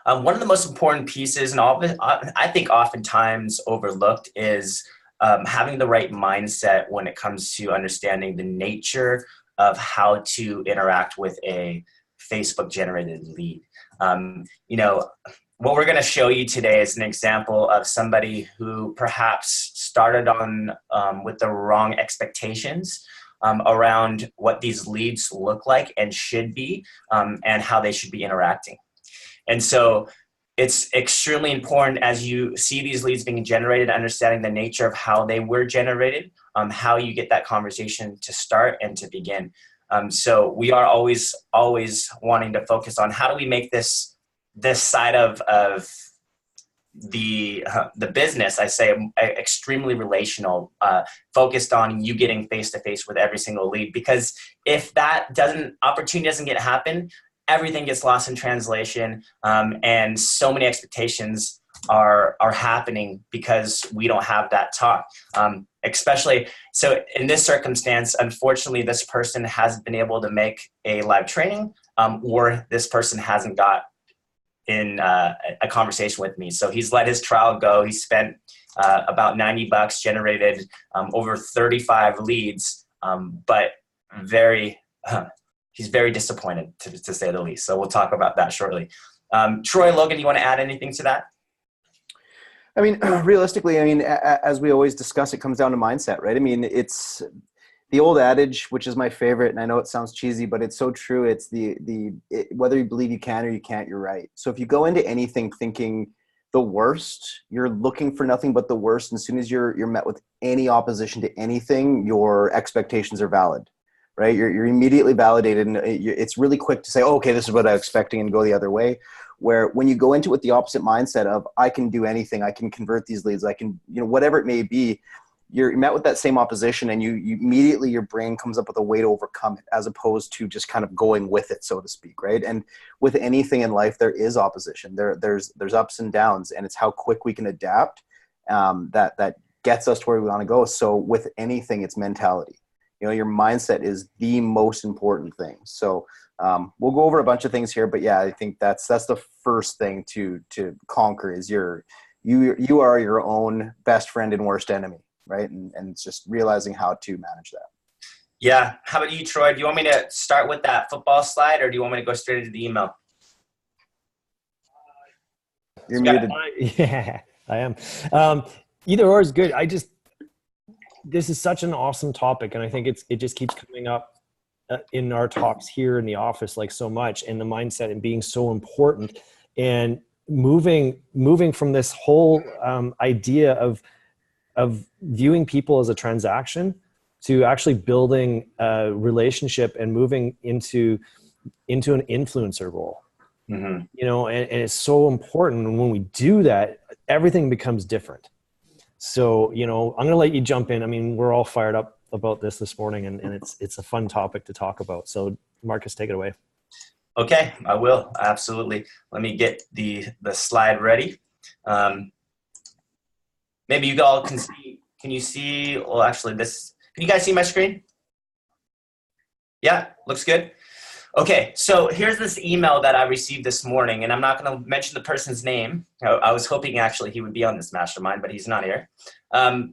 One of the most important pieces, and I think oftentimes overlooked, is having the right mindset when it comes to understanding the nature of how to interact with a Facebook generated lead. What we're going to show you today is an example of somebody who perhaps started on with the wrong expectations around what these leads look like and should be, and how they should be interacting. And so it's extremely important as you see these leads being generated, understanding the nature of how they were generated, how you get that conversation to start and to begin. So we are always wanting to focus on how do we make this side of the business, I say, extremely relational, focused on you getting face-to-face with every single lead. Because if that opportunity doesn't happen, everything gets lost in translation, and so many expectations are happening because we don't have that talk. Especially, so in this circumstance, unfortunately, this person hasn't been able to make a live training, or this person hasn't got in a conversation with me. So he's let his trial go. He spent about $90, generated over 35 leads, but he's very disappointed, to say the least. So we'll talk about that shortly. Troy, Logan, you want to add anything to that? I mean, realistically, as we always discuss, it comes down to mindset, right? I mean, it's the old adage, which is my favorite, and I know it sounds cheesy, but it's so true. It's whether you believe you can or you can't, you're right. So if you go into anything thinking the worst, you're looking for nothing but the worst. And as soon as you're met with any opposition to anything, your expectations are valid, right? You're immediately validated, and it's really quick to say, oh, okay, this is what I'm expecting, and go the other way. Where when you go into it with the opposite mindset of, I can do anything, I can convert these leads, I can, whatever it may be, you're met with that same opposition, and you immediately, your brain comes up with a way to overcome it, as opposed to just kind of going with it, so to speak, right? And with anything in life, there is opposition. There's ups and downs, and it's how quick we can adapt that gets us to where we want to go. So with anything, it's mentality. Your mindset is the most important thing. So we'll go over a bunch of things here, but yeah, I think that's the first thing to conquer is you are your own best friend and worst enemy, right? And it's just realizing how to manage that. Yeah. How about you, Troy? Do you want me to start with that football slide, or do you want me to go straight into the email? You're muted. Yeah, I am. Either or is good. This is such an awesome topic, and I think it just keeps coming up in our talks here in the office, like so much, and the mindset and being so important, and moving from this whole idea of viewing people as a transaction to actually building a relationship and moving into an influencer role. Mm-hmm. And it's so important. And when we do that, everything becomes different. So, I'm going to let you jump in. I mean, we're all fired up about this morning, and it's a fun topic to talk about. So Marcus, take it away. Okay, I will. Absolutely. Let me get the slide ready. Maybe you all can see, can you see, well, actually can you guys see my screen? Yeah, looks good. Okay, so here's this email that I received this morning, and I'm not going to mention the person's name. I was hoping actually he would be on this mastermind, but he's not here.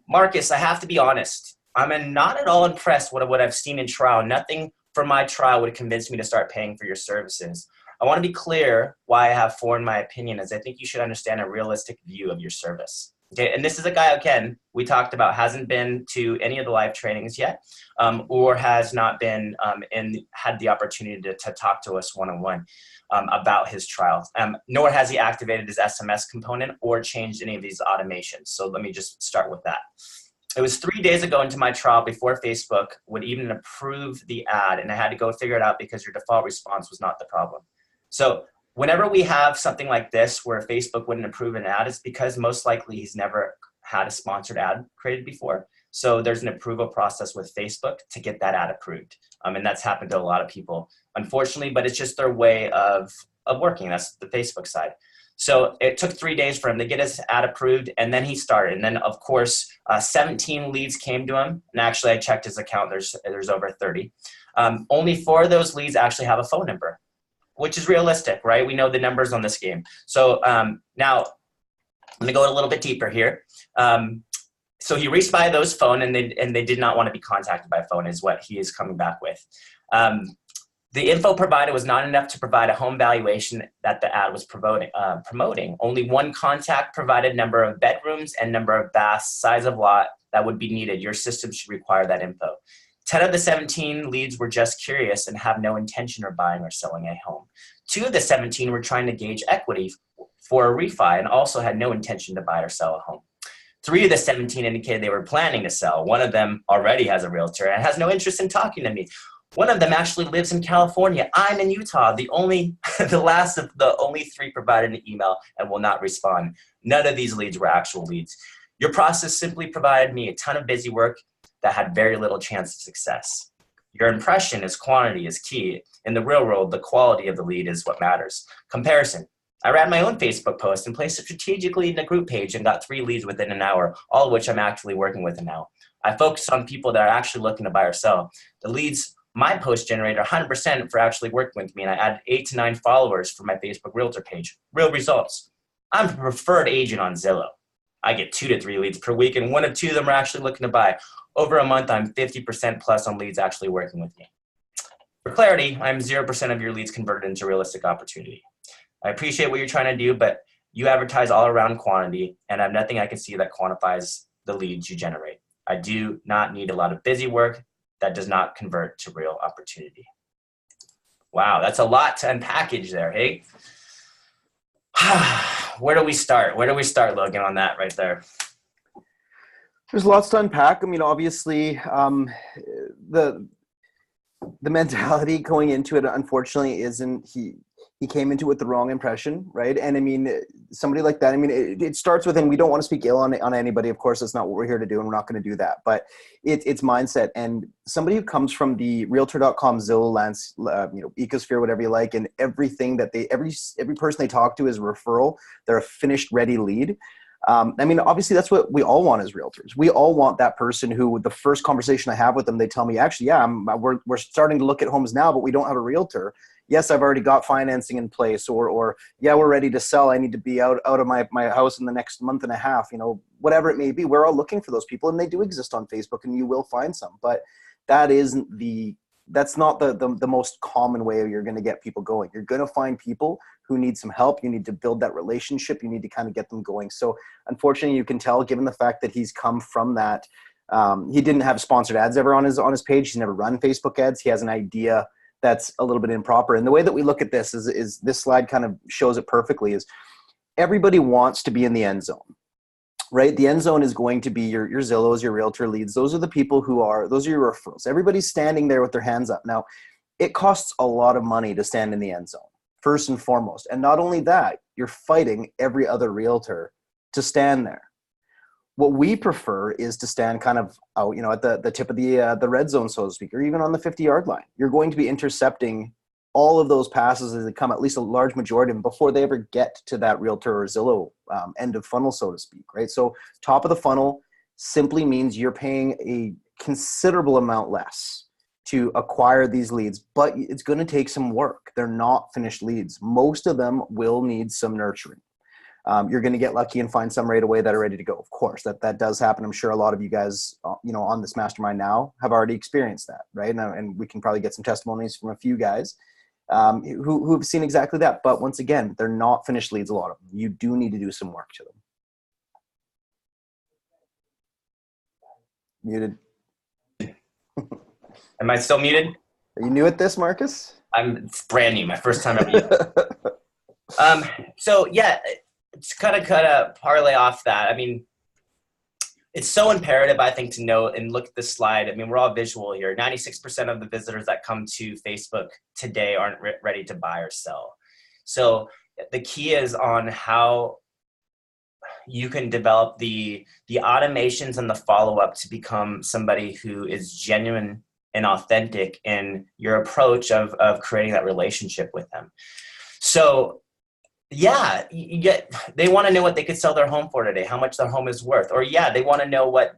Marcus, I have to be honest. I'm not at all impressed with what I've seen in trial. Nothing from my trial would convince me to start paying for your services. I want to be clear why I have formed my opinion, as I think you should understand a realistic view of your service. Okay, and this is a guy, again, we talked about, hasn't been to any of the live trainings yet, or has not been had the opportunity to talk to us one-on-one about his trial, nor has he activated his SMS component or changed any of these automations. So let me just start with that. It was 3 days ago into my trial before Facebook would even approve the ad, and I had to go figure it out because your default response was not the problem. So whenever we have something like this where Facebook wouldn't approve an ad, it's because most likely he's never had a sponsored ad created before. So there's an approval process with Facebook to get that ad approved. And that's happened to a lot of people, unfortunately, but it's just their way of working. That's the Facebook side. So it took 3 days for him to get his ad approved, and then he started. And then, of course, 17 leads came to him. And actually, I checked his account. There's over 30. Only 4 of those leads actually have a phone number. which is realistic, right? We know the numbers on this game. So now I'm gonna go a little bit deeper here. So he reached by those phone, and they did not want to be contacted by phone, is what he is coming back with. The info provided was not enough to provide a home valuation that the ad was promoting. Only one contact provided number of bedrooms and number of baths, size of lot that would be needed. Your system should require that info. 10 of the 17 leads were just curious and have no intention of buying or selling a home. 2 of the 17 were trying to gauge equity for a refi and also had no intention to buy or sell a home. 3 of the 17 indicated they were planning to sell. 1 of them already has a realtor and has no interest in talking to me. 1 of them actually lives in California. I'm in Utah. The last of the only 3 provided an email and will not respond. None of these leads were actual leads. Your process simply provided me a ton of busy work that had very little chance of success. Your impression is quantity is key. In the real world, the quality of the lead is what matters. Comparison. I ran my own Facebook post and placed it strategically in a group page and got 3 leads within an hour, all of which I'm actively working with now. I focused on people that are actually looking to buy or sell. The leads my post generated 100% for actually working with me, and I added 8 to 9 followers for my Facebook Realtor page. Real results. I'm a preferred agent on Zillow. I get 2 to 3 leads per week, and 1 of 2 of them are actually looking to buy. Over a month, I'm 50% plus on leads actually working with me. For clarity, I'm 0% of your leads converted into realistic opportunity. I appreciate what you're trying to do, but you advertise all around quantity, and I have nothing I can see that quantifies the leads you generate. I do not need a lot of busy work that does not convert to real opportunity. Wow, that's a lot to unpackage there, hey? Where do we start? Where do we start, Logan, on that right there? There's lots to unpack. I mean, obviously, the mentality going into it, unfortunately, isn't he came into it with the wrong impression, right? And I mean, somebody like that, I mean, it starts with, and we don't want to speak ill on anybody. Of course, that's not what we're here to do, and we're not going to do that. But it's mindset. And somebody who comes from the Realtor.com, Zillow, ecosphere, whatever you like, and everything that every person they talk to is a referral. They're a finished, ready lead. I mean, obviously, that's what we all want as realtors. We all want that person who, the first conversation I have with them, they tell me, actually, yeah, we're starting to look at homes now, but we don't have a realtor. Yes, I've already got financing in place, or yeah, we're ready to sell. I need to be out of my house in the next month and a half, whatever it may be. We're all looking for those people, and they do exist on Facebook, and you will find some. But that's not the most common way you're going to get people going. You're going to find people who need some help. You need to build that relationship. You need to kind of get them going. So unfortunately, you can tell, given the fact that he's come from that, he didn't have sponsored ads ever on his page. He's never run Facebook ads. He has an idea that's a little bit improper. And the way that we look at this is this slide kind of shows it perfectly, is everybody wants to be in the end zone, right? The end zone is going to be your Zillows, your realtor leads. Those are the people those are your referrals. Everybody's standing there with their hands up. Now, it costs a lot of money to stand in the end zone, first and foremost. And not only that, you're fighting every other realtor to stand there. What we prefer is to stand kind of out, at the tip of the red zone, so to speak, or even on the 50-yard line. You're going to be intercepting all of those passes as they come, at least a large majority of them, before they ever get to that realtor or Zillow end of funnel, so to speak, right? So top of the funnel simply means you're paying a considerable amount less to acquire these leads, but it's going to take some work. They're not finished leads. Most of them will need some nurturing. You're going to get lucky and find some right away that are ready to go. Of course, that does happen. I'm sure a lot of you guys, on this mastermind now have already experienced that, right? And we can probably get some testimonies from a few guys who have seen exactly that. But once again, they're not finished leads, a lot of them. You do need to do some work to them. Muted. Am I still muted? Are you new at this, Marcus? It's brand new. My first time ever. So yeah, it's kind of cut a parlay off that. I mean, it's so imperative, I think, to know and look at this slide. I mean, we're all visual here. 96% of the visitors that come to Facebook today aren't ready to buy or sell. So the key is on how you can develop the automations and the follow-up to become somebody who is genuine and authentic in your approach of creating that relationship with them. So yeah, they want to know what they could sell their home for today, how much their home is worth. Or yeah, they want to know what,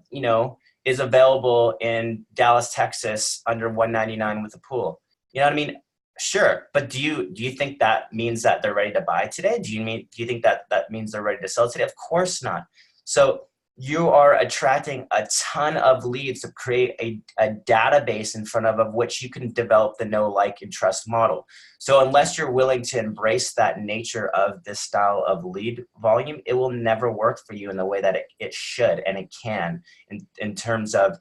is available in Dallas, Texas under $199 with a pool. You know what I mean? Sure, but do you think that means that they're ready to buy today? Do you think that that means they're ready to sell today? Of course not. So you are attracting a ton of leads to create a database in front of which you can develop the know, like, and trust model. So unless you're willing to embrace that nature of this style of lead volume, it will never work for you in the way that it should and it can in terms of,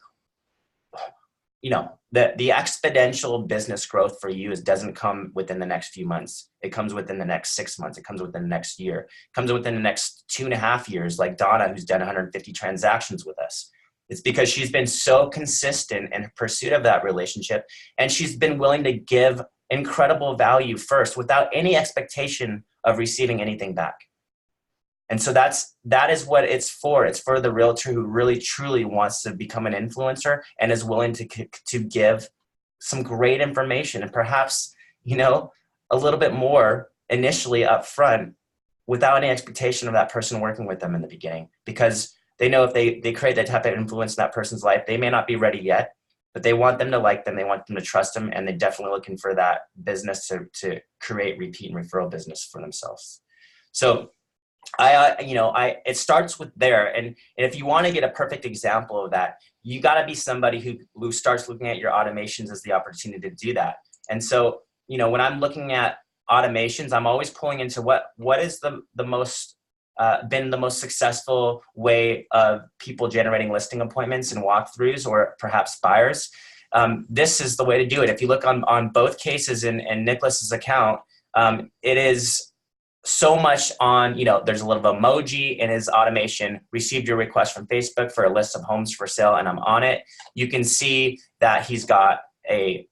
the exponential business growth for you doesn't come within the next few months. It comes within the next 6 months. It comes within the next year. It comes within the next 2.5 years, like Donna, who's done 150 transactions with us. It's because she's been so consistent in pursuit of that relationship, and she's been willing to give incredible value first without any expectation of receiving anything back. And so that is what it's for. It's for the realtor who really truly wants to become an influencer and is willing to give some great information and perhaps, a little bit more initially up front without any expectation of that person working with them in the beginning, because they know if they create that type of influence in that person's life, they may not be ready yet, but they want them to like them. They want them to trust them. And they're definitely looking for that business to create repeat and referral business for themselves. So it starts with there. And if you want to get a perfect example of that, you got to be somebody who starts looking at your automations as the opportunity to do that. And so, when I'm looking at automations, I'm always pulling into what is the most been the most successful way of people generating listing appointments and walkthroughs, or perhaps buyers. This is the way to do it. If you look on both cases in Nicholas's account, it is so much on, there's a little emoji in his automation, received your request from Facebook for a list of homes for sale, and I'm on it. You can see that he's got a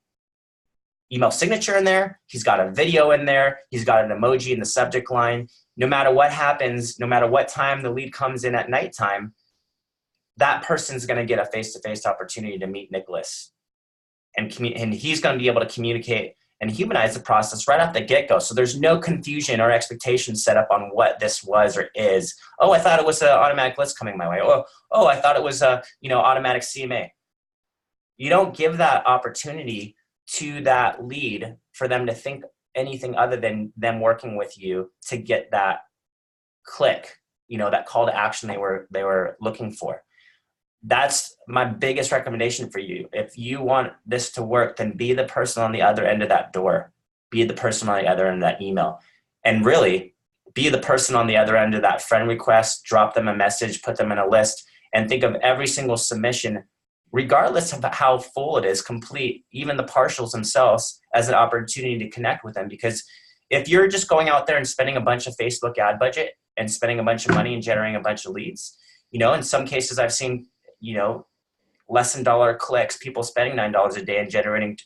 email signature in there. He's got a video in there. He's got an emoji in the subject line. No matter what happens, no matter what time the lead comes in at nighttime, that person's going to get a face-to-face opportunity to meet Nicholas. And he's going to be able to communicate and humanize the process right off the get-go. So there's no confusion or expectation set up on what this was or is. Oh, I thought it was an automatic list coming my way. Oh, I thought it was a automatic CMA. You don't give that opportunity to that lead for them to think anything other than them working with you to get that click, that call to action they were looking for. That's my biggest recommendation for you. If you want this to work, then be the person on the other end of that door. Be the person on the other end of that email. And really, be the person on the other end of that friend request. Drop them a message, put them in a list, and think of every single submission, regardless of how full it is, complete, even the partials themselves, as an opportunity to connect with them. Because if you're just going out there and spending a bunch of Facebook ad budget and spending a bunch of money and generating a bunch of leads, in some cases I've seen less than dollar clicks, people spending $9 a day and generating,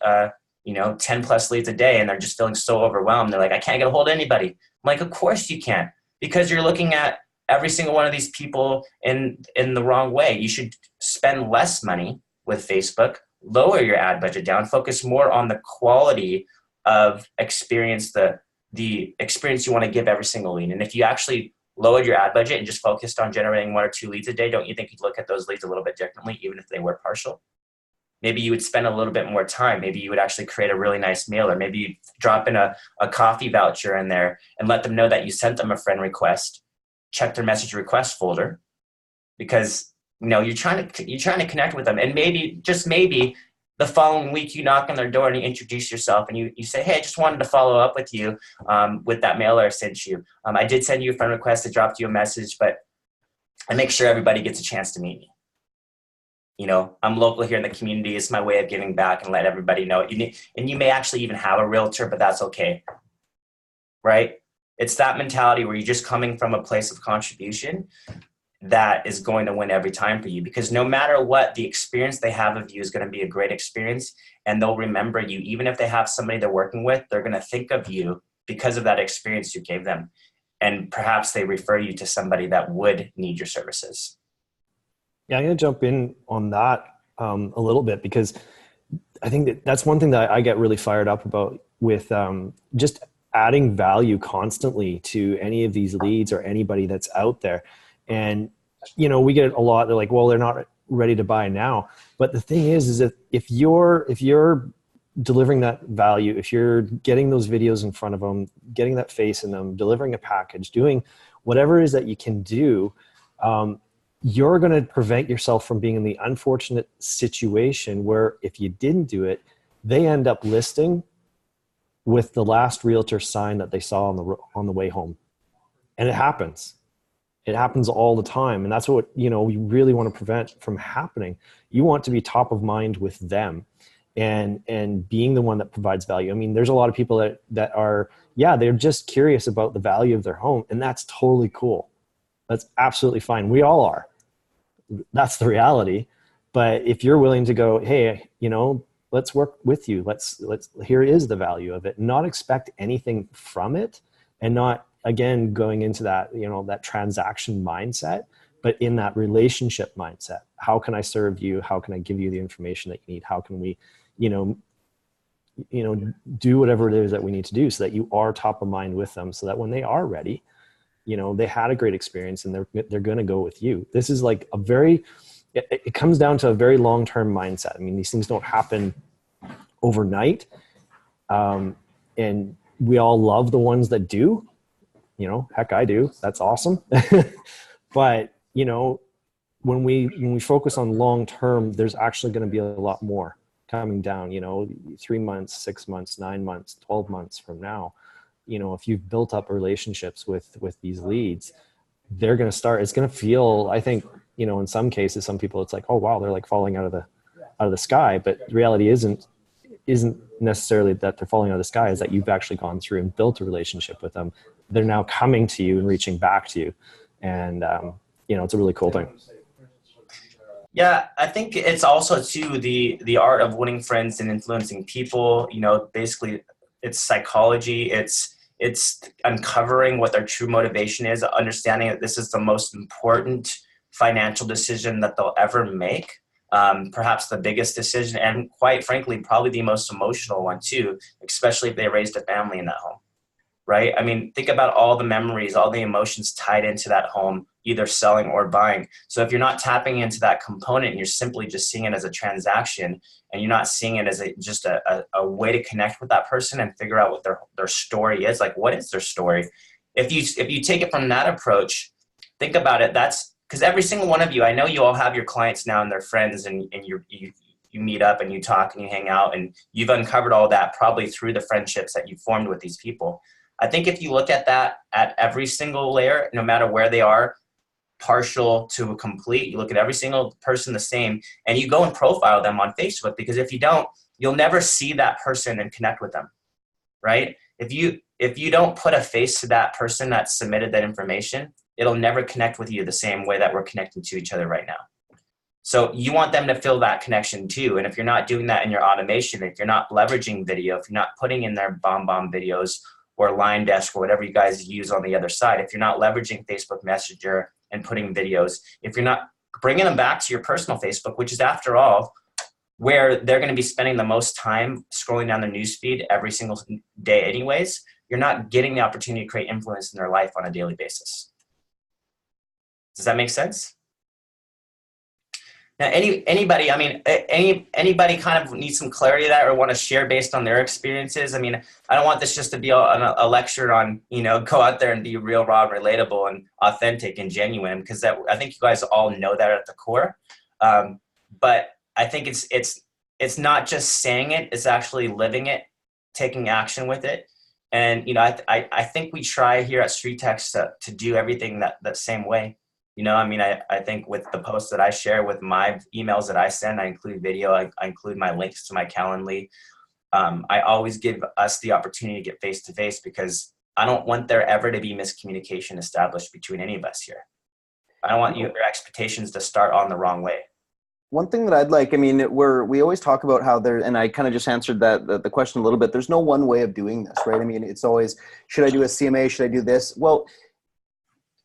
10 plus leads a day. And they're just feeling so overwhelmed. They're like, I can't get a hold of anybody. I'm like, of course you can, because you're looking at every single one of these people in the wrong way. You should spend less money with Facebook, lower your ad budget down, focus more on the quality of experience, the experience you want to give every single lead. And if you actually lowered your ad budget and just focused on generating 1 or 2 leads a day, don't you think you'd look at those leads a little bit differently, even if they were partial? Maybe you would spend a little bit more time. Maybe you would actually create a really nice mailer. Maybe you drop in a coffee voucher in there and let them know that you sent them a friend request. Check their message request folder, because you're trying to connect with them. And maybe, just maybe, the following week you knock on their door and you introduce yourself and you say, hey, I just wanted to follow up with you with that mailer I sent you. I did send you a friend request. I dropped you a message, but I make sure everybody gets a chance to meet me. I'm local here in the community. It's my way of giving back and let everybody know. And you may actually even have a realtor, but that's okay, right? It's that mentality where you're just coming from a place of contribution that is going to win every time for you, because no matter what, the experience they have of you is going to be a great experience, and they'll remember you. Even if they have somebody they're working with, they're going to think of you because of that experience you gave them. And perhaps they refer you to somebody that would need your services. Yeah, I'm going to jump in on that a little bit, because I think that's one thing that I get really fired up about with just adding value constantly to any of these leads or anybody that's out there. And, we get a lot, they're like, well, they're not ready to buy now. But the thing is if you're delivering that value, if you're getting those videos in front of them, getting that face in them, delivering a package, doing whatever it is that you can do, you're going to prevent yourself from being in the unfortunate situation where if you didn't do it, they end up listing with the last realtor sign that they saw on the way home. And it happens. It happens all the time. And that's what, you really want to prevent from happening. You want to be top of mind with them and being the one that provides value. I mean, there's a lot of people that are, they're just curious about the value of their home, and that's totally cool. That's absolutely fine. We all are. That's the reality. But if you're willing to go, hey, let's work with you. Let's here is the value of it. Not expect anything from it, and not, again, going into that, that transaction mindset, but in that relationship mindset. How can I serve you? How can I give you the information that you need? How can we, do whatever it is that we need to do so that you are top of mind with them, so that when they are ready, they had a great experience and they're going to go with you. This is like it comes down to a very long-term mindset. I mean, these things don't happen overnight. And we all love the ones that do, heck, I do. That's awesome. But, when we focus on long-term, there's actually going to be a lot more coming down, 3 months, 6 months, 9 months, 12 months from now. If you've built up relationships with these leads, they're going to start, it's going to feel, I think, in some cases, some people, it's like, oh, wow, they're like falling out of the sky. But the reality isn't necessarily that they're falling out of the sky, is that you've actually gone through and built a relationship with them. They're now coming to you and reaching back to you. And, it's a really cool thing. Yeah, I think it's also too the art of winning friends and influencing people. Basically it's psychology. It's uncovering what their true motivation is, understanding that this is the most important financial decision that they'll ever make. Perhaps the biggest decision, and quite frankly, probably the most emotional one too, especially if they raised a family in that home, right? I mean, think about all the memories, all the emotions tied into that home, either selling or buying. So if you're not tapping into that component and you're simply just seeing it as a transaction, and you're not seeing it as just a way to connect with that person and figure out what their story is, like what is their story? If you take it from that approach, think about it. That's because every single one of you, I know you all have your clients now and their friends, and you meet up and you talk and you hang out, and you've uncovered all that probably through the friendships that you formed with these people. I think if you look at that at every single layer, no matter where they are, partial to a complete, you look at every single person the same, and you go and profile them on Facebook, because if you don't, you'll never see that person and connect with them, right? If you don't put a face to that person that submitted that information, it'll never connect with you the same way that we're connecting to each other right now. So you want them to feel that connection too. And if you're not doing that in your automation, if you're not leveraging video, if you're not putting in their bomb videos or Line Desk or whatever you guys use on the other side, if you're not leveraging Facebook Messenger and putting videos, if you're not bringing them back to your personal Facebook, which is, after all, where they're going to be spending the most time scrolling down their newsfeed every single day anyways, you're not getting the opportunity to create influence in their life on a daily basis. Does that make sense? Now, anybody, I mean, anybody kind of needs some clarity to that or want to share based on their experiences? I mean, I don't want this just to be a lecture on, go out there and be real, raw, relatable, and authentic and genuine, because I think you guys all know that at the core. But I think it's not just saying it; it's actually living it, taking action with it. And I think we try here at StreetText to do everything that same way. I think with the posts that I share, with my emails that I send, I include video, I include my links to my Calendly. I always give us the opportunity to get face-to-face, because I don't want there ever to be miscommunication established between any of us here. I don't want your expectations to start on the wrong way. One thing that I'd like, I mean, we always talk about how there, and I kind of just answered the question a little bit. There's no one way of doing this, right? I mean, it's always, should I do a CMA? Should I do this? Well,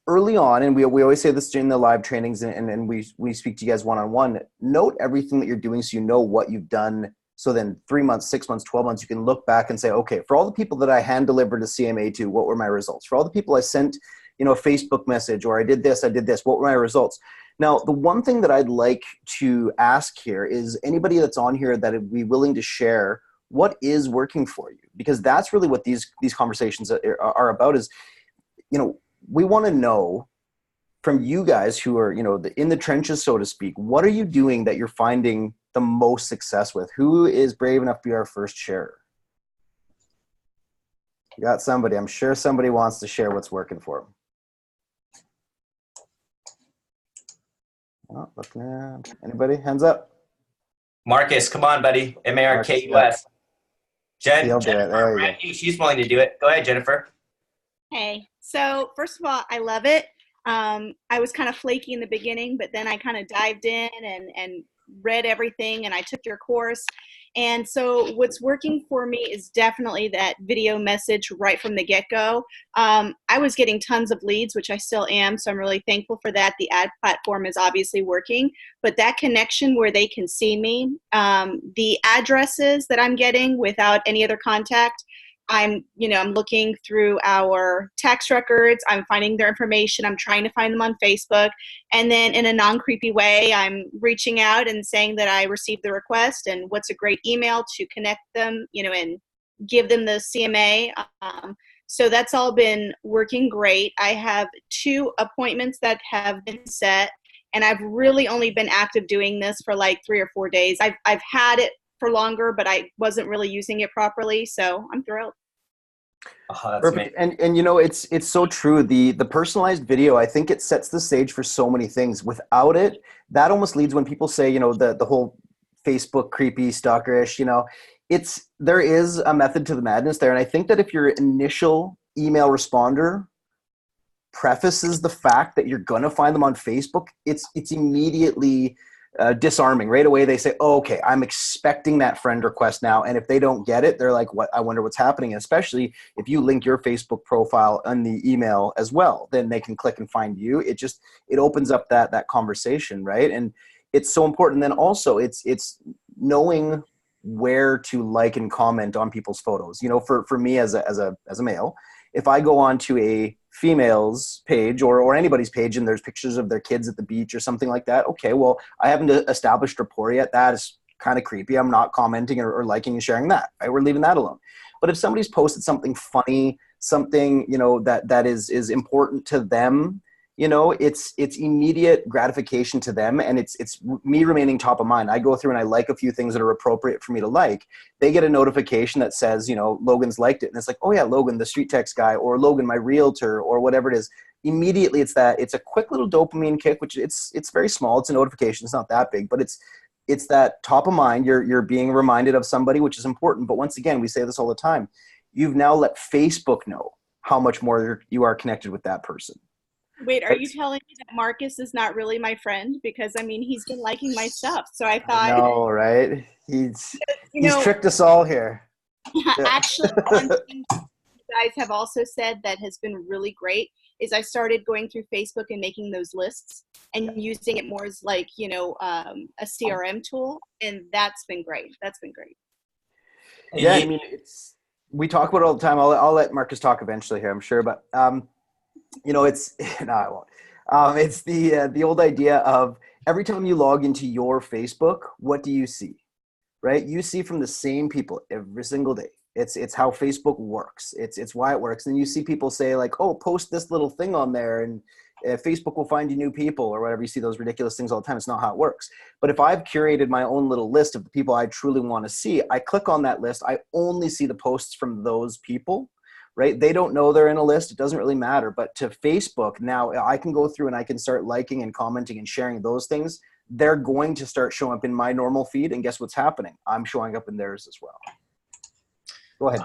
early on, and we always say this during the live trainings, and we speak to you guys one-on-one, note everything that you're doing so you know what you've done. So then 3 months, 6 months, 12 months, you can look back and say, okay, for all the people that I hand delivered a CMA to, what were my results? For all the people I sent, a Facebook message, or I did this, what were my results? Now, the one thing that I'd like to ask here is, anybody that's on here that would be willing to share what is working for you? Because that's really what these conversations are about is, we want to know from you guys who are, in the trenches, so to speak, what are you doing that you're finding the most success with? Who is brave enough to be our first sharer? You got somebody. I'm sure somebody wants to share what's working for them. Oh, looking around. Anybody? Hands up. Marcus, come on, buddy. MARKUS. Jennifer, brand new. She's willing to do it. Go ahead, Jennifer. Hey, so first of all, I love it. I was kind of flaky in the beginning, but then I kind of dived in and read everything, and I took your course. And so what's working for me is definitely that video message right from the get-go. I was getting tons of leads, which I still am, so I'm really thankful for that. The ad platform is obviously working, but that connection where they can see me, the addresses that I'm getting without any other contact, I'm looking through our tax records. I'm finding their information. I'm trying to find them on Facebook. And then in a non-creepy way, I'm reaching out and saying that I received the request and what's a great email to connect them, and give them the CMA. So that's all been working great. I have 2 appointments that have been set, and I've really only been active doing this for like 3 or 4 days. I've had it for longer, but I wasn't really using it properly. So I'm thrilled. Oh, that's Perfect. And it's so true. The personalized video, I think it sets the stage for so many things. Without it, that almost leads when people say, the whole Facebook creepy stalkerish, there is a method to the madness there. And I think that if your initial email responder prefaces the fact that you're going to find them on Facebook, it's immediately disarming. Right away they say, oh, okay, I'm expecting that friend request now, and if they don't get it, they're like, what? I wonder what's happening. And especially if you link your Facebook profile on the email as well, then they can click and find you. It opens up that conversation, right? And it's so important. Then also it's knowing where to like and comment on people's photos. For me as a male, if I go on to a female's page or anybody's page and there's pictures of their kids at the beach or something like that, okay, well, I haven't established rapport yet. That is kind of creepy. I'm not commenting or liking and sharing that. Right? We're leaving that alone. But if somebody's posted something funny, something, that is important to them, it's immediate gratification to them, and it's me remaining top of mind. I go through and I like a few things that are appropriate for me to like. They get a notification that says, Logan's liked it, and it's like, oh yeah, Logan, the StreetText guy, or Logan, my realtor, or whatever it is. Immediately, it's a quick little dopamine kick, which it's very small. It's a notification. It's not that big, but it's that top of mind. You're being reminded of somebody, which is important. But once again, we say this all the time. You've now let Facebook know how much more you are connected with that person. Wait, are you telling me that Marcus is not really my friend? Because he's been liking my stuff. So I thought. No, right? He's tricked us all here. Actually, one thing you guys have also said that has been really great is I started going through Facebook and making those lists and using it more as like, a CRM tool. And that's been great. That's been great. Yeah, we talk about it all the time. I'll let Marcus talk eventually here, I'm sure. But it's no, I won't. It's the old idea of every time you log into your Facebook, what do you see? Right? You see from the same people every single day. It's how Facebook works. It's why it works. And you see people say like, oh, post this little thing on there and Facebook will find you new people or whatever. You see those ridiculous things all the time. It's not how it works. But if I've curated my own little list of the people I truly want to see, I click on that list. I only see the posts from those people. Right? They don't know they're in a list. It doesn't really matter. But to Facebook, now I can go through and I can start liking and commenting and sharing those things. They're going to start showing up in my normal feed. And guess what's happening? I'm showing up in theirs as well. Go ahead.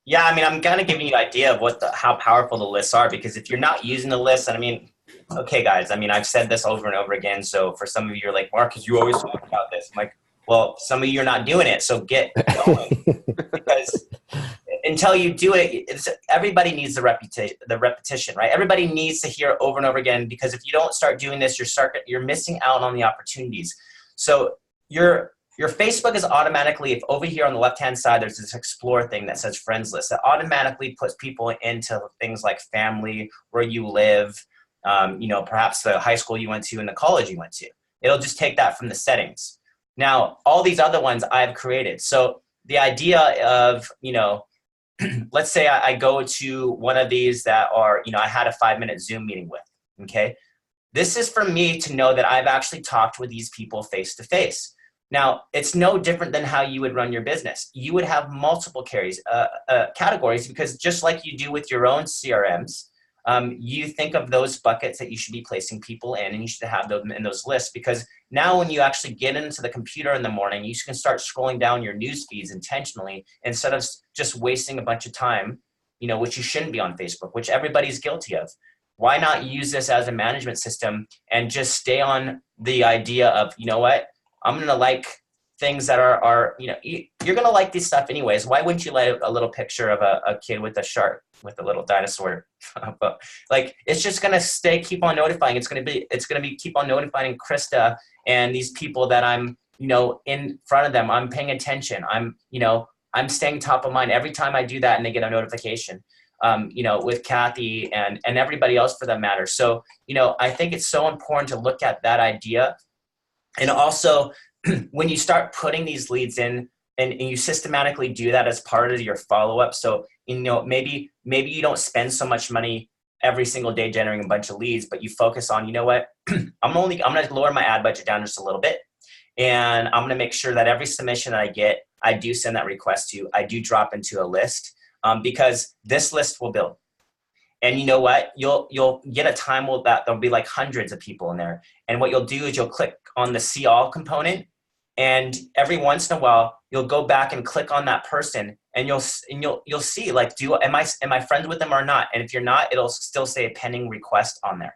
Yeah, I'm kind of giving you an idea of how powerful the lists are, because if you're not using the list, okay, guys, I've said this over and over again. So for some of you, you're like, Marcus, you always talk about this. I'm like, well, some of you are not doing it. So get going. Because until you do it, everybody needs the repetition, right? Everybody needs to hear over and over again, because if you don't start doing this, you're missing out on the opportunities. So your Facebook is automatically, if over here on the left-hand side, there's this explore thing that says friends list, that automatically puts people into things like family, where you live, perhaps the high school you went to and the college you went to. It'll just take that from the settings. Now, all these other ones I've created. So the idea of, let's say I go to one of these that are, I had a 5-minute Zoom meeting with, okay? This is for me to know that I've actually talked with these people face to face. Now, it's no different than how you would run your business. You would have multiple categories, because just like you do with your own CRMs, you think of those buckets that you should be placing people in, and you should have them in those lists, because now when you actually get into the computer in the morning, you can start scrolling down your news feeds intentionally instead of just wasting a bunch of time, which you shouldn't be on Facebook, which everybody's guilty of. Why not use this as a management system and just stay on the idea of, what, I'm going to like things that are you're going to like this stuff anyways. Why wouldn't you like a little picture of a kid with a shark, with a little dinosaur? But like, it's just going to keep on notifying. It's going to be keep on notifying Krista and these people that I'm, in front of them. I'm paying attention. I'm staying top of mind every time I do that, and they get a notification. With Kathy and everybody else for that matter. So, I think it's so important to look at that idea. And also, when you start putting these leads in, and you systematically do that as part of your follow-up. So, maybe you don't spend so much money every single day generating a bunch of leads, but you focus on, what, I'm going to lower my ad budget down just a little bit. And I'm going to make sure that every submission that I get, I do send that request to, I do drop into a list. Because this list will build. And you know what? You'll get a time that there'll be like hundreds of people in there. And what you'll do is you'll click on the see all component, and every once in a while you'll go back and click on that person, and you'll see, like, am I friends with them or not? And if you're not, it'll still say a pending request on there.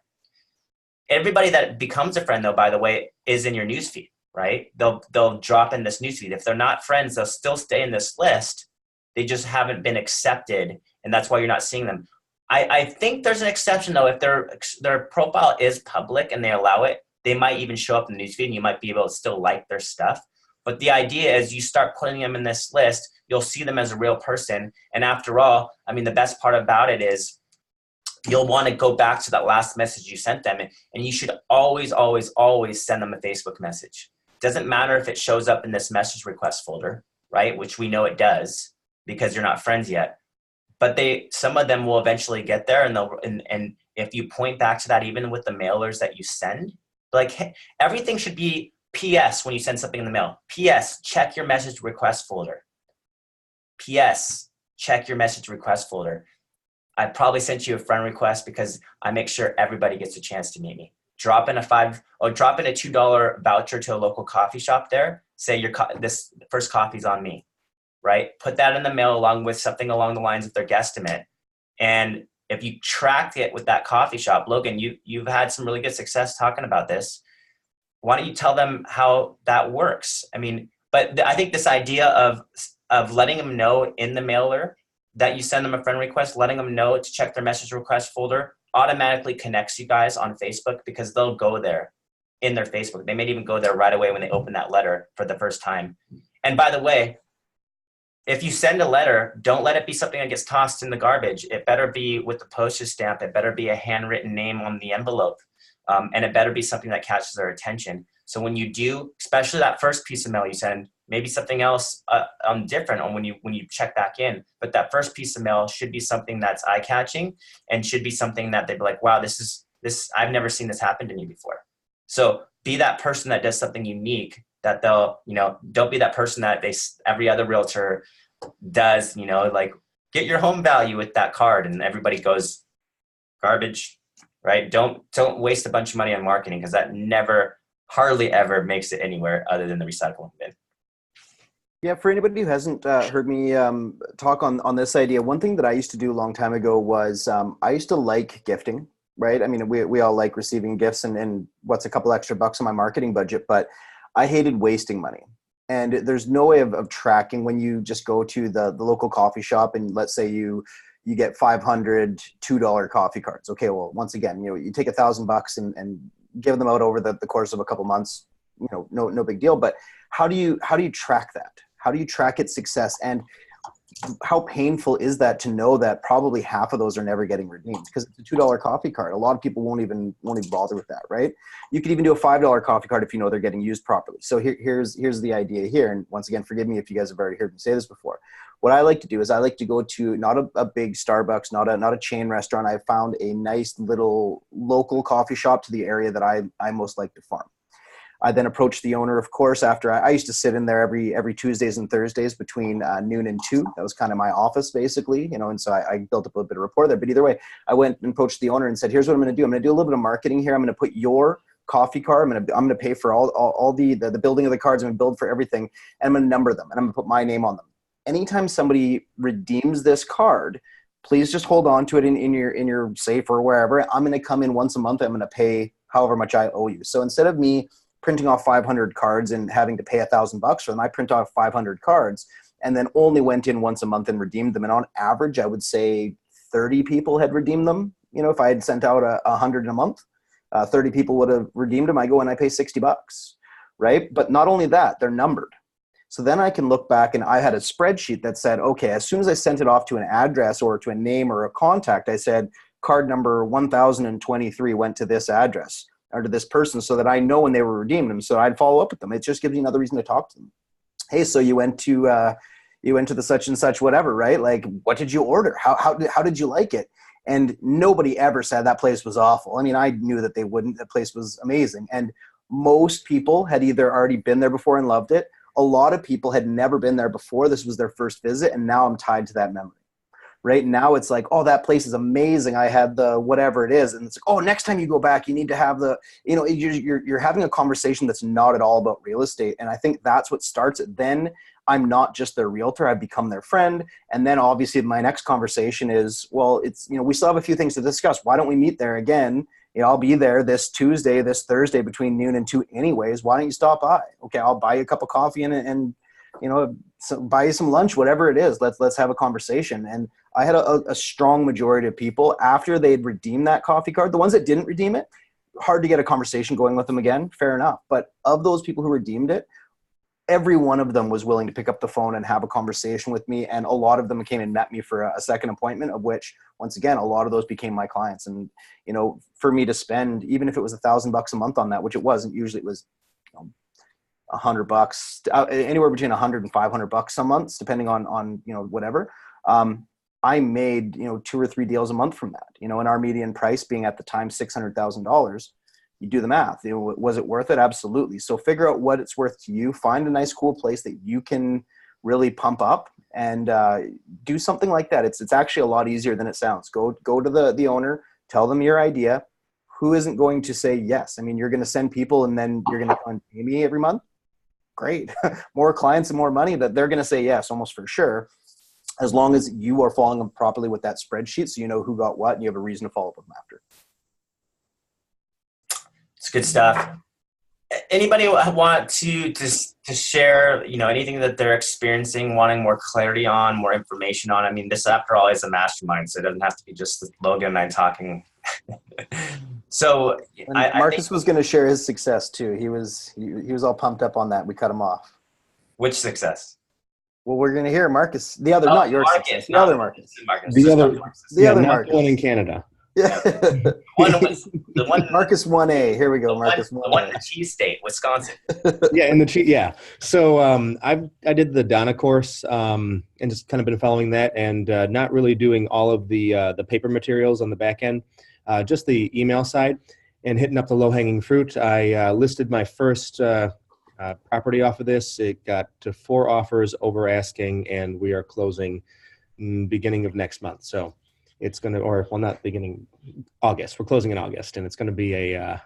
Everybody that becomes a friend, though, by the way, is in your newsfeed, right? They'll drop in this newsfeed. If they're not friends, they'll still stay in this list. They just haven't been accepted, and that's why you're not seeing them. I think there's an exception, though. If their profile is public and they allow it, they might even show up in the newsfeed, and you might be able to still like their stuff. But the idea is you start putting them in this list, you'll see them as a real person. And after all, the best part about it is you'll want to go back to that last message you sent them, and you should always, always, always send them a Facebook message. Doesn't matter if it shows up in this message request folder, right? Which we know it does, because you're not friends yet, but some of them will eventually get there, and if you point back to that, even with the mailers that you send, like, hey, everything should be PS when you send something in the mail. PS, check your message request folder. PS, check your message request folder. I probably sent you a friend request because I make sure everybody gets a chance to meet me. Drop in a $2 voucher to a local coffee shop there. Say this first coffee's on me. Right? Put that in the mail along with something along the lines of their guesstimate. And if you track it with that coffee shop, Logan, you've had some really good success talking about this. Why don't you tell them how that works? But I think this idea of letting them know in the mailer that you send them a friend request, letting them know to check their message request folder, automatically connects you guys on Facebook, because they'll go there in their Facebook. They may even go there right away when they open that letter for the first time. And by the way, if you send a letter, don't let it be something that gets tossed in the garbage. It better be with the postage stamp. It better be a handwritten name on the envelope. And it better be something that catches their attention. So when you do, especially that first piece of mail you send, maybe something else different on when you check back in. But that first piece of mail should be something that's eye-catching, and should be something that they'd be like, wow, this I've never seen this happen to me before. So be that person that does something unique, that they'll, don't be that person that every other realtor does, like, get your home value with that card, and everybody goes garbage, right? Don't waste a bunch of money on marketing, because that hardly ever makes it anywhere other than the recycling bin. Yeah, for anybody who hasn't heard me talk on this idea, one thing that I used to do a long time ago was I used to like gifting, right? We all like receiving gifts, and what's a couple extra bucks on my marketing budget, but I hated wasting money. And there's no way of tracking when you just go to the local coffee shop, and let's say you get 500 $2 coffee cards. Okay, well, once again, you take $1,000 and give them out over the course of a couple months, no big deal. But how do you track that? How do you track its success? And how painful is that to know that probably half of those are never getting redeemed because it's a $2 coffee card. A lot of people won't even bother with that, right? You could even do a $5 coffee card if you know they're getting used properly. So here's the idea here. And once again, forgive me if you guys have already heard me say this before. What I like to do is I like to go to not a big Starbucks, not a chain restaurant. I found a nice little local coffee shop to the area that I most like to farm. I then approached the owner, of course, after I used to sit in there every Tuesdays and Thursdays between noon and 2. That was kind of my office, basically, and so I built up a bit of rapport there. But either way, I went and approached the owner and said, here's what I'm going to do. I'm going to do a little bit of marketing here. I'm going to put your coffee card. I'm going to pay for all the building of the cards. I'm going to build for everything. And I'm going to number them. And I'm going to put my name on them. Anytime somebody redeems this card, please just hold on to it in your safe or wherever. I'm going to come in once a month. I'm going to pay however much I owe you. So instead of me printing off 500 cards and having to pay $1,000 for them, I print off 500 cards and then only went in once a month and redeemed them. And on average, I would say 30 people had redeemed them. If I had sent out 100 in a month, 30 people would have redeemed them. I go and I pay $60, right? But not only that, they're numbered. So then I can look back and I had a spreadsheet that said, okay, as soon as I sent it off to an address or to a name or a contact, I said card number 1023 went to this address or to this person so that I know when they were redeeming them. So I'd follow up with them. It just gives me another reason to talk to them. Hey, so you went to the such and such, whatever, right? Like, what did you order? How did you like it? And nobody ever said that place was awful. I mean, I knew that they wouldn't. That place was amazing. And most people had either already been there before and loved it. A lot of people had never been there before. This was their first visit. And now I'm tied to that memory. Right now it's like, oh, that place is amazing. I had the whatever it is. And it's like, oh, next time you go back, you need to have you're having a conversation that's not at all about real estate. And I think that's what starts it. Then I'm not just their realtor. I've become their friend. And then obviously my next conversation is, well, it's, we still have a few things to discuss. Why don't we meet there again? I'll be there this Tuesday, this Thursday between noon and 2 anyways. Why don't you stop by? Okay, I'll buy you a cup of coffee and buy you some lunch, whatever it is. Let's have a conversation. And I had a strong majority of people after they'd redeemed that coffee card. The ones that didn't redeem it, hard to get a conversation going with them again. Fair enough. But of those people who redeemed it, every one of them was willing to pick up the phone and have a conversation with me. And a lot of them came and met me for a second appointment, of which, once again, a lot of those became my clients. And, for me to spend, even if it was $1,000 a month on that, which it wasn't, usually it was $100, anywhere between $100 and $500 some months, depending on whatever. I made, 2 or 3 deals a month from that, and our median price being at the time $600,000. You do the math. Was it worth it? Absolutely. So figure out what it's worth to you. Find a nice, cool place that you can really pump up and do something like that. It's actually a lot easier than it sounds. Go to the owner, tell them your idea. Who isn't going to say yes? I mean, you're going to send people and then you're going to pay me every month. Great. More clients and more money, that they're going to say yes, almost for sure. As long as you are following them properly with that spreadsheet, so you know who got what and you have a reason to follow up with them after. It's good stuff. Anybody want to share, anything that they're experiencing, wanting more clarity on, more information on? I mean, this after all is a mastermind, so it doesn't have to be just Logan and I talking. So Marcus was going to share his success too. He was all pumped up on that. We cut him off. Which success? Well, we're going to hear Marcus. The other, not yours. Marcus, the other Marcus. The other Marcus. The one in Canada. Yeah. the one Marcus 1A. Here we go. Marcus 1A. The one in the cheese state, Wisconsin. Yeah. So I did the Donna course and just kind of been following that and not really doing all of the paper materials on the back end, just the email side and hitting up the low hanging fruit. I listed my first property off of this. It got to 4 offers over asking, and we are closing beginning of next month. So it's going to, not beginning, August. We're closing in August, and it's going to be a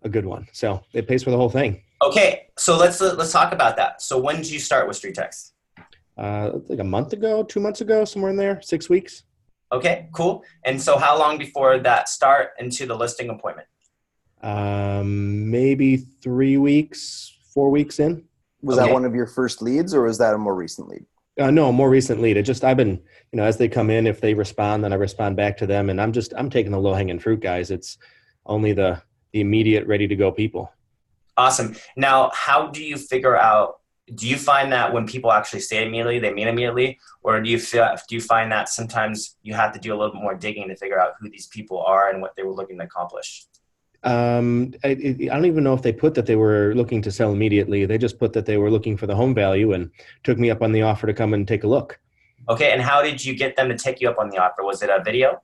good one. So it pays for the whole thing. Okay, so let's talk about that. So when did you start with StreetText? Like a month ago, 2 months ago, somewhere in there, 6 weeks. Okay, cool. And so how long before that start into the listing appointment? Maybe 3 weeks, 4 weeks in. Was that one of your first leads, or was that a more recent lead? No, more recent lead. I've been, as they come in, if they respond, then I respond back to them. And I'm taking the low hanging fruit, guys. It's only the immediate ready to go people. Awesome. Now, how do you figure out do you find that when people actually say immediately, they mean immediately, or do you find that sometimes you have to do a little bit more digging to figure out who these people are and what they were looking to accomplish? I don't even know if they put that they were looking to sell immediately. They just put that they were looking for the home value and took me up on the offer to come and take a look. Okay, and how did you get them to take you up on the offer? Was it a video?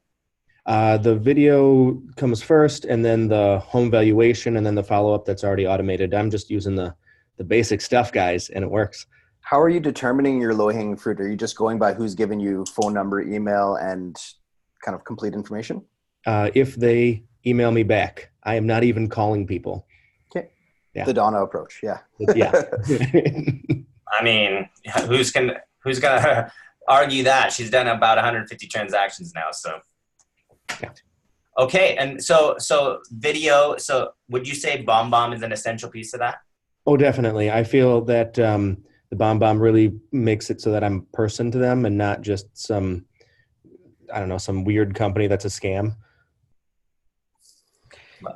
The video comes first, and then the home valuation, and then the follow-up that's already automated. I'm just using the basic stuff, guys, and it works. How are you determining your low-hanging fruit? Are you just going by who's given you phone number, email, and kind of complete information? If they email me back, I am not even calling people. Okay. Yeah. The Donna approach. Yeah. Yeah. I mean, who's gonna argue that? She's done about 150 transactions now, so. Yeah. Okay, and so video. So would you say BombBomb is an essential piece of that? Oh, definitely. I feel that the BombBomb really makes it so that I'm a person to them and not just some weird company that's a scam.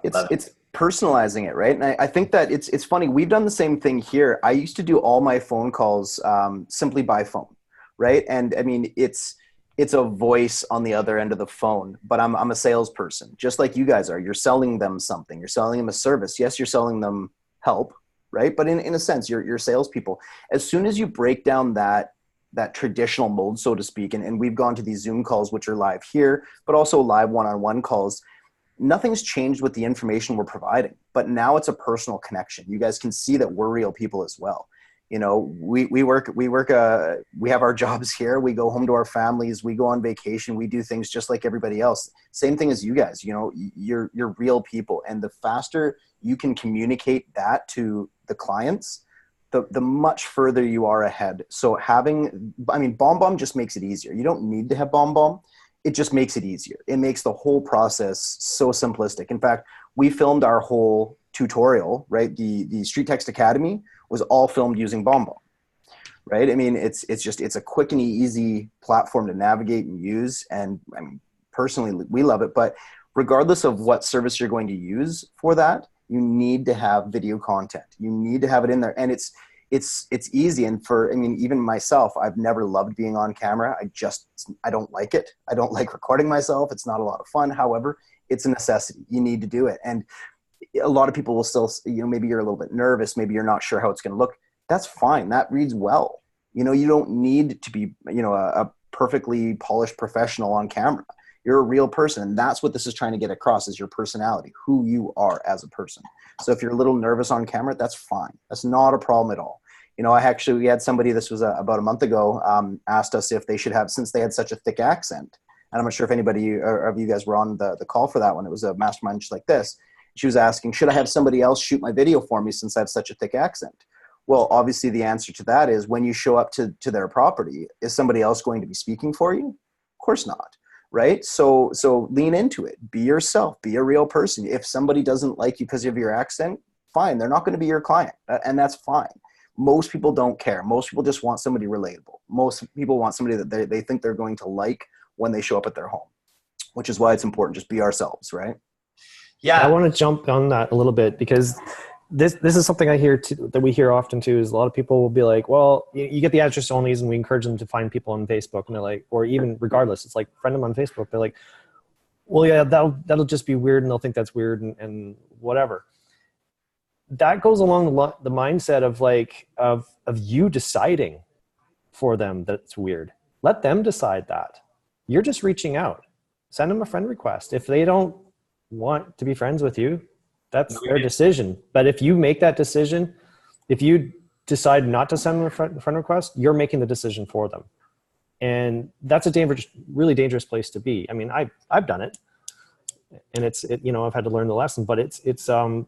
It's personalizing it, right? And I think that it's funny. We've done the same thing here. I used to do all my phone calls simply by phone, right? And I mean, it's a voice on the other end of the phone, but I'm a salesperson, just like you guys are. You're selling them something. You're selling them a service. Yes, you're selling them help, right? But in a sense, you're salespeople. As soon as you break down that traditional mold, so to speak, and we've gone to these Zoom calls, which are live here, but also live one-on-one calls, nothing's changed with the information we're providing, but now it's a personal connection. You guys can see that we're real people as well. You know, we have our jobs here. We go home to our families. We go on vacation. We do things just like everybody else. Same thing as you guys. You know, you're real people, and the faster you can communicate that to the clients, the much further you are ahead. So BombBomb just makes it easier. You don't need to have BombBomb. It just makes it easier. It makes the whole process so simplistic. In fact, we filmed our whole tutorial, right? The StreetText Academy was all filmed using BombBomb, right? I mean, it's a quick and easy platform to navigate and use. And I mean, personally, we love it. But regardless of what service you're going to use for that, you need to have video content. You need to have it in there. And it's easy. And even myself, I've never loved being on camera. I don't like it. I don't like recording myself. It's not a lot of fun. However, it's a necessity. You need to do it. And a lot of people will still, maybe you're a little bit nervous. Maybe you're not sure how it's going to look. That's fine. That reads well. You don't need to be, a perfectly polished professional on camera. You're a real person. And that's what this is trying to get across, is your personality, who you are as a person. So if you're a little nervous on camera, that's fine. That's not a problem at all. We had somebody, this was about a month ago, asked us if they should have, since they had such a thick accent. And I'm not sure if anybody of you guys were on the call for that one. It was a mastermind just like this. She was asking, should I have somebody else shoot my video for me since I have such a thick accent? Well, obviously the answer to that is, when you show up to their property, is somebody else going to be speaking for you? Of course not. Right? So lean into it. Be yourself. Be a real person. If somebody doesn't like you because of your accent, fine. They're not going to be your client. And that's fine. Most people don't care. Most people just want somebody relatable. Most people want somebody that they think they're going to like when they show up at their home, which is why it's important. Just be ourselves, right? Yeah. I want to jump on that a little bit, because this is something I hear too, that we hear often too, is a lot of people will be like, well, you get the address onlys, and we encourage them to find people on Facebook, and they're like, or even regardless, it's like, friend them on Facebook. They're like, well, yeah, that'll just be weird, and they'll think that's weird and whatever. That goes along the mindset of of you deciding for them that's weird. Let them decide that. You're just reaching out. Send them a friend request. If they don't want to be friends with you, that's their decision. But if you make that decision, if you decide not to send them a friend request, you're making the decision for them. And that's a really dangerous place to be. I mean, I've done it, and I've had to learn the lesson, but it's so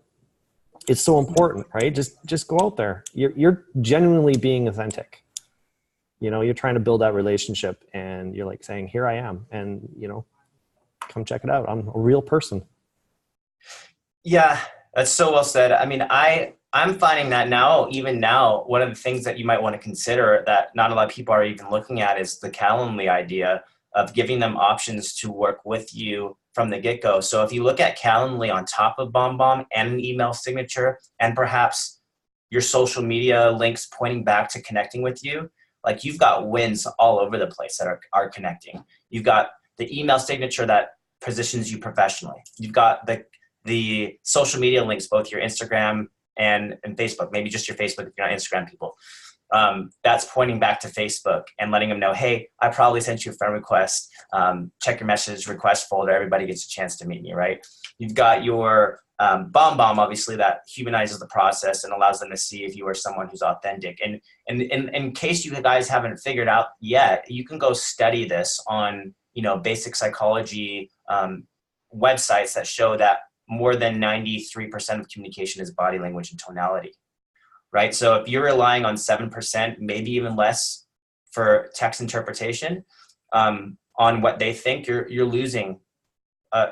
important, right? Just go out there. You're genuinely being authentic. You're trying to build that relationship, and you're like saying, here I am. And, come check it out. I'm a real person. Yeah, that's so well said. I mean, I'm finding that even now, one of the things that you might want to consider that not a lot of people are even looking at is the Calendly idea of giving them options to work with you from the get-go. So if you look at Calendly on top of BombBomb and an email signature, and perhaps your social media links pointing back to connecting with you, like you've got wins all over the place that are connecting. You've got the email signature that positions you professionally. You've got the social media links, both your Instagram and Facebook, maybe just your Facebook if you're not Instagram people. That's pointing back to Facebook and letting them know, hey, I probably sent you a friend request. Check your message request folder. Everybody gets a chance to meet me, right? You've got your bomb, obviously, that humanizes the process and allows them to see if you are someone who's authentic. And in case you guys haven't figured out yet, you can go study this on, basic psychology websites that show that more than 93% of communication is body language and tonality, right? So if you're relying on 7%, maybe even less for text interpretation on what they think, you're losing.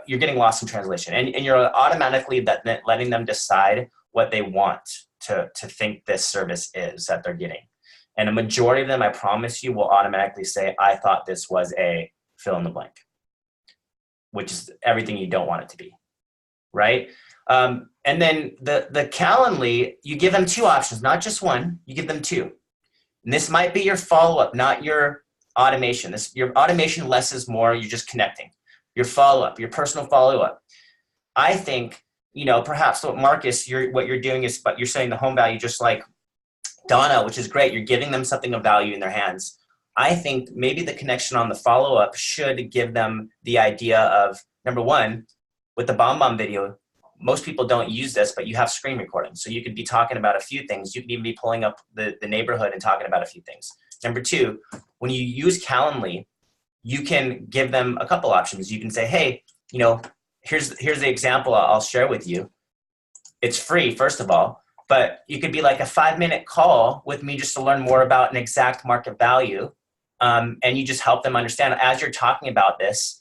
You're getting lost in translation, and you're automatically letting them decide what they want to think this service is that they're getting. And a majority of them, I promise you, will automatically say, I thought this was a fill in the blank, which is everything you don't want it to be, right? And then the Calendly, you give them two options, not just one, you give them two. And this might be your follow-up, not your automation. Your automation, less is more, you're just connecting. Your follow-up, your personal follow-up. I think, perhaps what Marcus, what you're doing is, but you're setting the home value just like Donna, which is great. You're giving them something of value in their hands. I think maybe the connection on the follow-up should give them the idea of, number one, with the bomb video, most people don't use this, but you have screen recording. So you could be talking about a few things. You could even be pulling up the neighborhood and talking about a few things. Number two, when you use Calendly, you can give them a couple options. You can say, hey, here's the example I'll share with you. It's free, first of all, but you could be like a 5-minute call with me just to learn more about an exact market value. And you just help them understand as you're talking about this,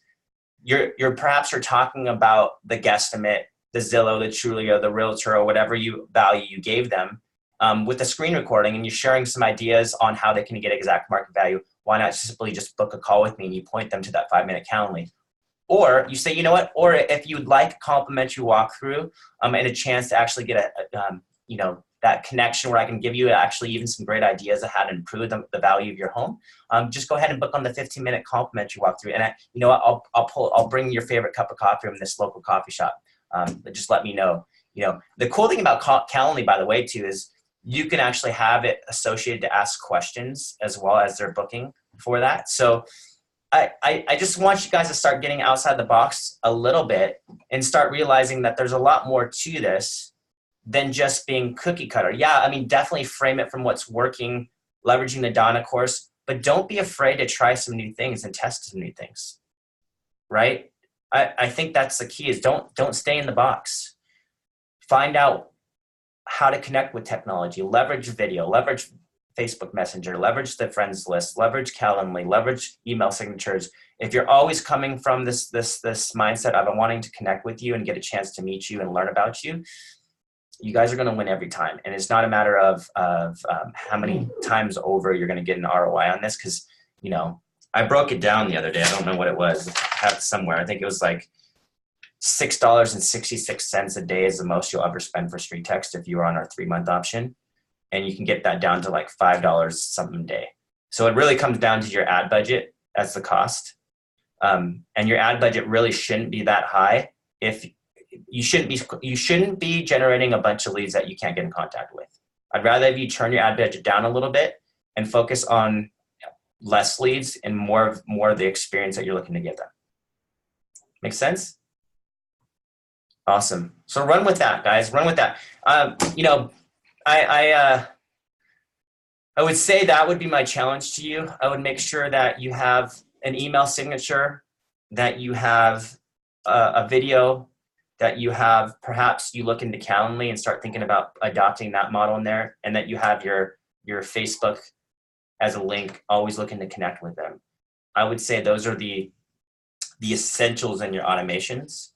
you're talking about the guesstimate, the Zillow, the Trulia, the Realtor, or whatever value you gave them with the screen recording, and you're sharing some ideas on how they can get exact market value. Why not simply just book a call with me and you point them to that 5-minute Calendly? Or you say, you know what? Or if you'd like a complimentary walkthrough and a chance to actually get that connection where I can give you actually even some great ideas of how to improve the value of your home, just go ahead and book on the 15-minute complimentary walkthrough. And I'll bring your favorite cup of coffee from this local coffee shop. Just let me know. The cool thing about Calendly, by the way, too, is you can actually have it associated to ask questions as well as their booking for that. So I just want you guys to start getting outside the box a little bit and start realizing that there's a lot more to this than just being cookie cutter. Yeah, I mean, definitely frame it from what's working, leveraging the Donna course, but don't be afraid to try some new things and test some new things, right? I think that's the key is don't stay in the box. Find out how to connect with technology, leverage video, leverage Facebook Messenger, leverage the friends list, leverage Calendly, leverage email signatures. If you're always coming from this mindset of wanting to connect with you and get a chance to meet you and learn about you, you guys are going to win every time. And it's not a matter of how many times over you're going to get an ROI on this. Because, I broke it down the other day. I don't know what it was. I have it somewhere. I think it was like $6.66 a day is the most you'll ever spend for StreetText if you are on our 3-month option. And you can get that down to like $5 something a day. So it really comes down to your ad budget as the cost. And your ad budget really shouldn't be that high. If you shouldn't be generating a bunch of leads that you can't get in contact with. I'd rather have you turn your ad budget down a little bit and focus on less leads and more of the experience that you're looking to give them. Make sense? Awesome. So run with that, guys. Run with that. I would say that would be my challenge to you. I would make sure that you have an email signature, that you have a video, that you have, perhaps you look into Calendly and start thinking about adopting that model in there, and that you have your Facebook as a link, always looking to connect with them. I would say those are the essentials in your automations.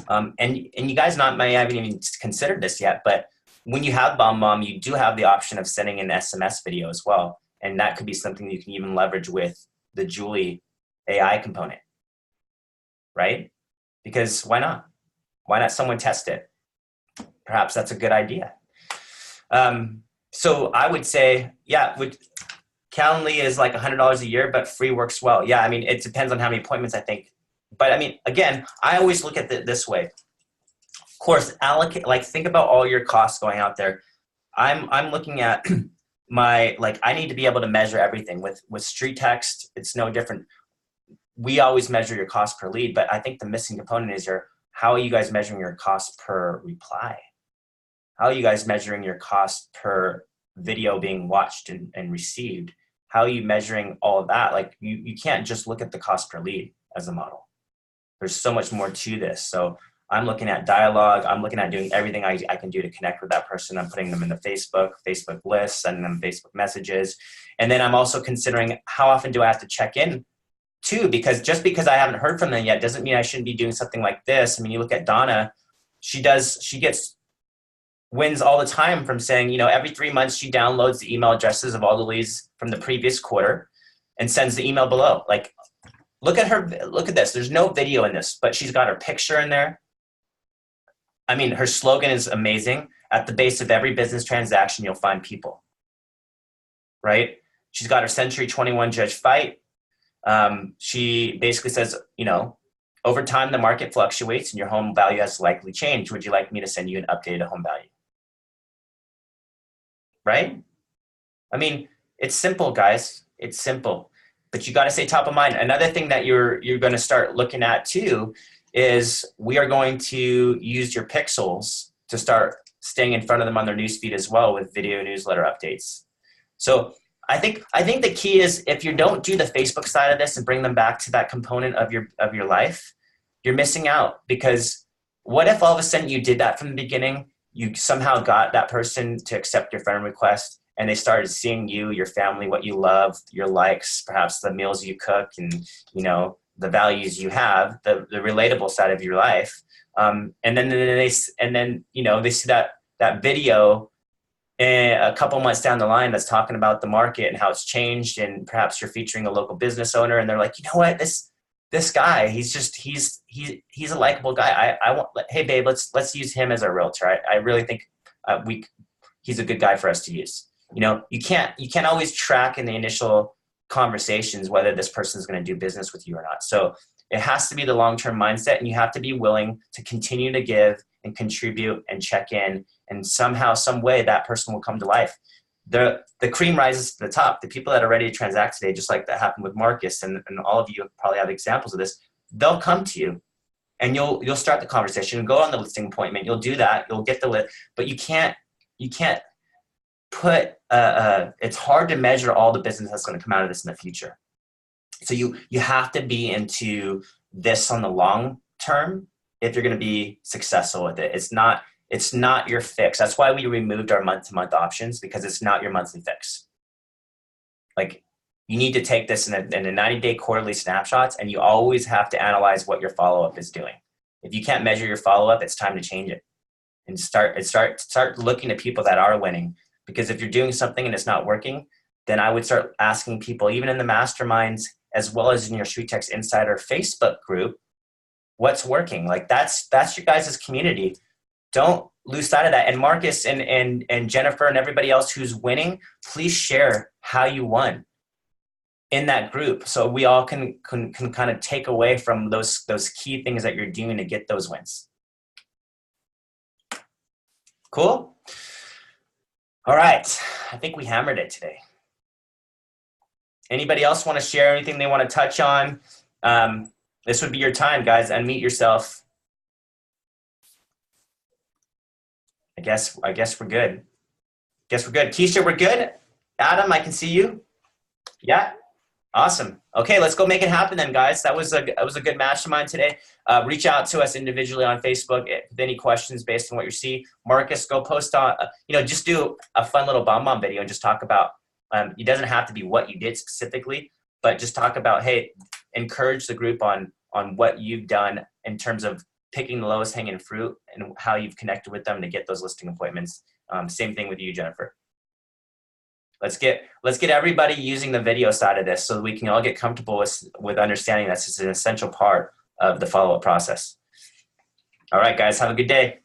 And you guys may haven't even considered this yet, but when you have BombBomb, you do have the option of sending an SMS video as well. And that could be something you can even leverage with the Julie AI component, right? Because why not? Why not someone test it? Perhaps that's a good idea. So I would say, yeah, Calendly is like $100 a year, but free works well. Yeah, I mean, it depends on how many appointments, I think. But I mean, again, I always look at it this way. Of course, allocate, like think about all your costs going out there. I'm looking at I need to be able to measure everything. With StreetText, it's no different. We always measure your cost per lead, but I think the missing component is how are you guys measuring your cost per reply? How are you guys measuring your cost per video being watched and received? How are you measuring all of that? Like you can't just look at the cost per lead as a model. There's so much more to this. So I'm looking at dialogue. I'm looking at doing everything I can do to connect with that person. I'm putting them in the Facebook lists, sending them Facebook messages. And then I'm also considering how often do I have to check in too, because just because I haven't heard from them yet doesn't mean I shouldn't be doing something like this. I mean, you look at Donna, she gets wins all the time from saying, every 3 months she downloads the email addresses of all the leads from the previous quarter and sends the email below. Like, look at this. There's no video in this, but she's got her picture in there. I mean, her slogan is amazing. At the base of every business transaction, you'll find people, right? She's got her Century 21 Judge fight. She basically says, over time, the market fluctuates and your home value has likely changed. Would you like me to send you an updated home value? Right? I mean, it's simple, guys. It's simple, but you got to stay top of mind. Another thing that you're going to start looking at too is we are going to use your pixels to start staying in front of them on their newsfeed as well with video newsletter updates. So I think the key is if you don't do the Facebook side of this and bring them back to that component of your life, you're missing out. Because what if all of a sudden you did that from the beginning, you somehow got that person to accept your friend request and they started seeing you, your family, what you love, your likes, perhaps the meals you cook and, the values you have, the relatable side of your life. And then they see that video a couple months down the line that's talking about the market and how it's changed, and perhaps you're featuring a local business owner and they're like, you know what, this guy, he's a likable guy. Hey babe, let's use him as our realtor. I really think he's a good guy for us to use. You can't always track in the initial conversations whether this person is going to do business with you or not. So it has to be the long-term mindset, and you have to be willing to continue to give and contribute and check in, and somehow, some way that person will come to life. The cream rises to the top. The people that are ready to transact today, just like that happened with Marcus, and all of you probably have examples of this, they'll come to you and you'll start the conversation and go on the listing appointment. You'll do that. You'll get the list, but you can't put, it's hard to measure all the business that's going to come out of this in the future. So you have to be into this on the long term if you're going to be successful with it. It's not your fix. That's why we removed our month-to-month options, because it's not your monthly fix. Like, you need to take this in a 90-day quarterly snapshots, and you always have to analyze what your follow-up is doing. If you can't measure your follow-up, it's time to change it and start looking at people that are winning. Because if you're doing something and it's not working, then I would start asking people, even in the masterminds, as well as in your StreetText Insider Facebook group, what's working? Like, that's your guys' community. Don't lose sight of that. And Marcus and Jennifer and everybody else who's winning, please share how you won in that group, so we all can kind of take away from those key things that you're doing to get those wins. Cool? All right. I think we hammered it today. Anybody else want to share anything they want to touch on? This would be your time, guys. Unmute yourself. I guess we're good. Keisha, we're good? Adam, I can see you. Yeah? Awesome. Okay, let's go make it happen then, guys. That was a good mastermind today. Reach out to us individually on Facebook with any questions based on what you see. Marcus, go post on, just do a fun little BombBomb video and just talk about, it doesn't have to be what you did specifically, but just talk about, hey, encourage the group on what you've done in terms of picking the lowest hanging fruit and how you've connected with them to get those listing appointments. Same thing with you, Jennifer. Let's get everybody using the video side of this so that we can all get comfortable with understanding that's just an essential part of the follow-up process. All right, guys, have a good day.